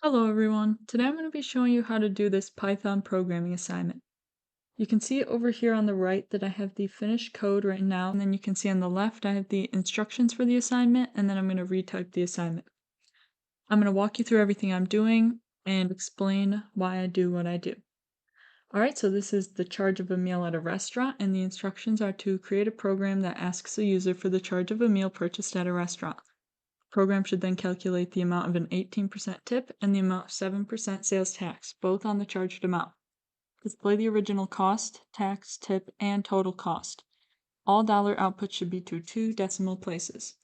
Hello everyone. Today I'm going to be showing you how to do this Python programming assignment. You can see over here on the right that I have the finished code right now, and then you can see on the left I have the instructions for the assignment, and then I'm going to retype the assignment. I'm going to walk you through everything I'm doing and explain why I do what I do. Alright, so this is the charge of a meal at a restaurant, and the instructions are to create a program that asks the user for the charge of a meal purchased at a restaurant. Program should then calculate the amount of an 18% tip and the amount of 7% sales tax, both on the charged amount. Display the original cost, tax, tip, and total cost. All dollar outputs should be to 2 decimal places.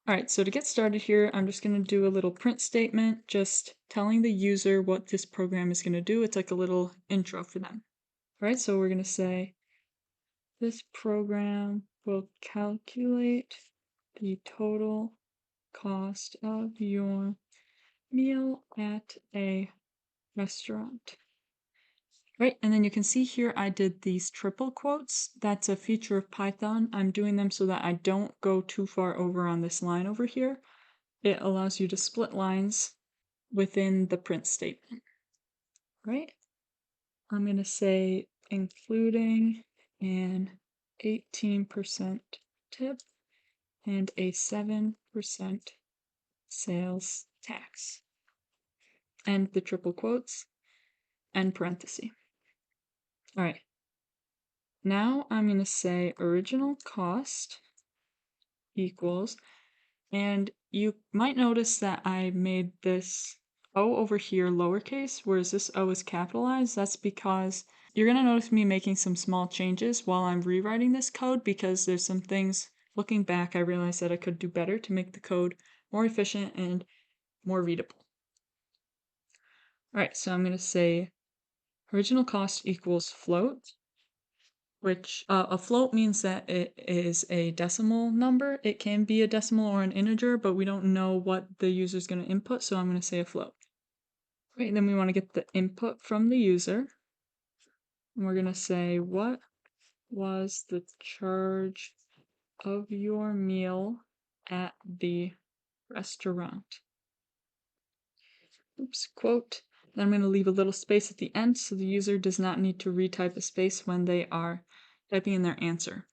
Alright, so to get started here, I'm just going to do a little print statement, just telling the user what this program is going to do. It's like a little intro for them. Alright, so we're going to say, this program will calculate the total cost of your meal at a restaurant. Right, and then you can see here I did these triple quotes. That's a feature of Python. I'm doing them so that I don't go too far over on this line over here. It allows you to split lines within the print statement. Right? I'm going to say including an 18% tip and a 7% sales tax. And the triple quotes and parenthesis. All right. Now I'm going to say original cost equals, and you might notice that I made this O over here lowercase, whereas this O is capitalized. That's because you're going to notice me making some small changes while I'm rewriting this code, because there's some things, looking back, I realized that I could do better to make the code more efficient and more readable. All right, so I'm going to say original cost equals float, which a float means that it is a decimal number. It can be a decimal or an integer, but we don't know what the user is going to input, so I'm going to say a float. Right, then we want to get the input from the user. And we're going to say, what was the charge of your meal at the restaurant? Oops, quote. Then I'm going to leave a little space at the end so the user does not need to retype a space when they are typing in their answer.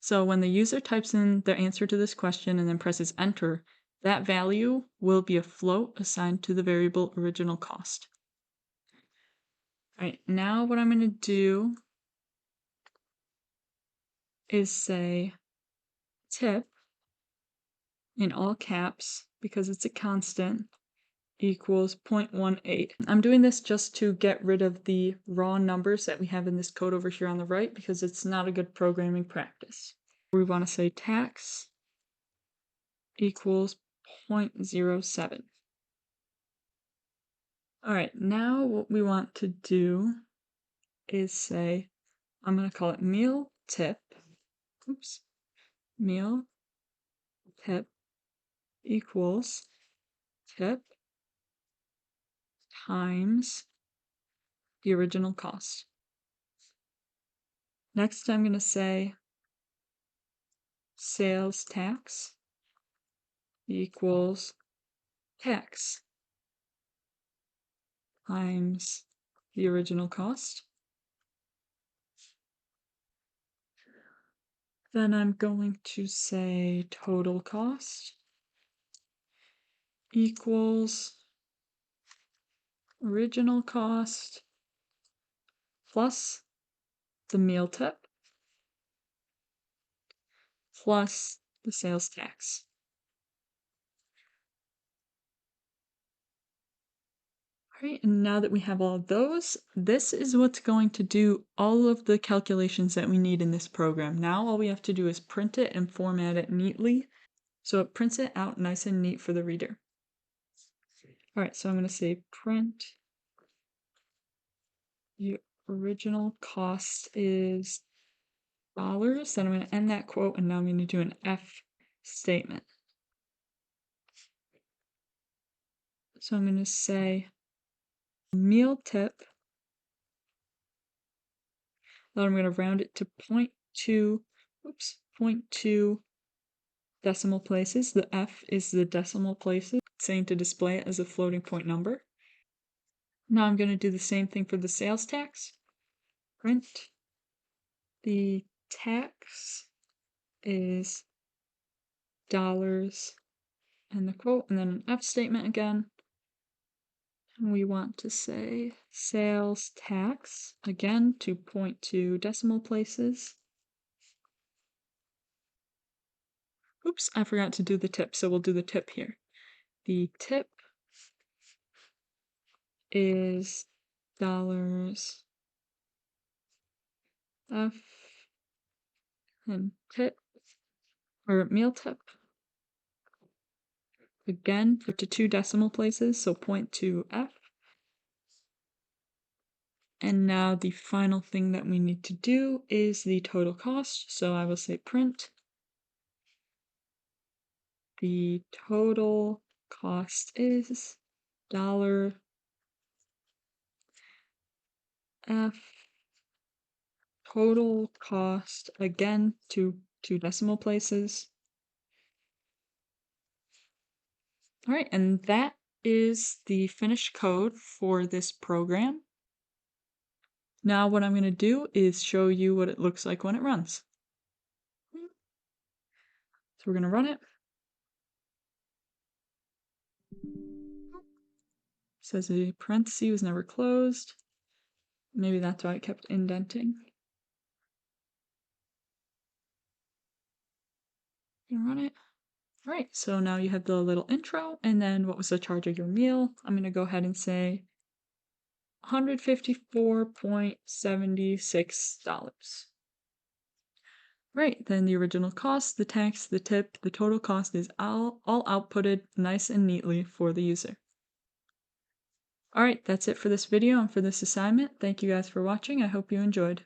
So when the user types in their answer to this question and then presses enter, that value will be a float assigned to the variable original cost. All right, now what I'm going to do is say tip in all caps, because it's a constant, equals 0.18. I'm doing this just to get rid of the raw numbers that we have in this code over here on the right, because it's not a good programming practice. We want to say tax equals 0.07. All right, now what we want to do is say, I'm going to call it meal tip. Oops. Meal tip equals tip times the original cost. Next, I'm going to say sales tax equals tax times the original cost. Then I'm going to say total cost equals original cost plus the meal tip plus the sales tax. All right, and now that we have all of those, this is what's going to do all of the calculations that we need in this program. Now all we have to do is print it and format it neatly, so it prints it out nice and neat for the reader. All right, so I'm going to say print the original cost is dollars. Then I'm going to end that quote, and now I'm going to do an F statement. So I'm going to say meal tip. Then I'm going to round it to 0.2 decimal places. The F is the decimal places, saying to display it as a floating point number. Now I'm going to do the same thing for the sales tax. Print. The tax is dollars and the quote, and then an F statement again. And we want to say sales tax, again, to point to decimal places. Oops, I forgot to do the tip, so we'll do the tip here. The tip is dollars F and tip, or meal tip. Again, put to 2 decimal places, so point to F. And now the final thing that we need to do is the total cost. So I will say print. The total cost is $F. Total cost, again, to 2 decimal places. All right, and that is the finished code for this program. Now what I'm going to do is show you what it looks like when it runs. So we're going to run it. Says the parenthesis was never closed. Maybe that's why it kept indenting. You run it. All right, so now you have the little intro, and then what was the charge of your meal? I'm going to go ahead and say $154.76. Right, then the original cost, the tax, the tip, the total cost is all outputted nice and neatly for the user. Alright, that's it for this video and for this assignment. Thank you guys for watching. I hope you enjoyed.